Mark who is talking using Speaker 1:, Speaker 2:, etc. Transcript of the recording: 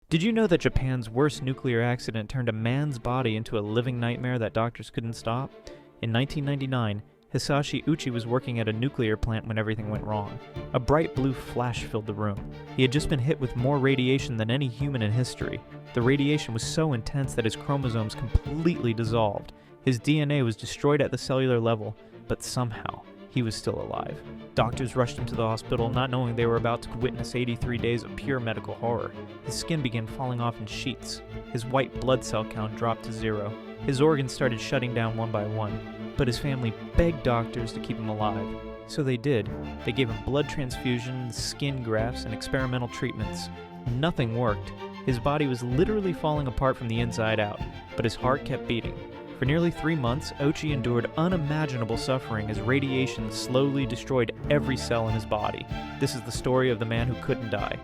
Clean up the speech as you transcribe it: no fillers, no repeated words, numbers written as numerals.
Speaker 1: Did you know that Japan's worst nuclear accident turned a man's body into a living nightmare that doctors couldn't stop? In 1999, Hisashi Uchi was working at a nuclear plant when everything went wrong. A bright blue flash filled the room. He had just been hit with more radiation than any human in history. The radiation was so intense that his chromosomes completely dissolved. His DNA was destroyed at the cellular level, but somehow, he was still alive. Doctors rushed him to the hospital, not knowing they were about to witness 83 days of pure medical horror. His skin began falling off in sheets. His white blood cell count dropped to 0. His organs started shutting down one by one. But his family begged doctors to keep him alive. So they did. They gave him blood transfusions, skin grafts, and experimental treatments. Nothing worked. His body was literally falling apart from the inside out, but his heart kept beating. For nearly 3 months, Ochi endured unimaginable suffering as radiation slowly destroyed every cell in his body. This is the story of the man who couldn't die.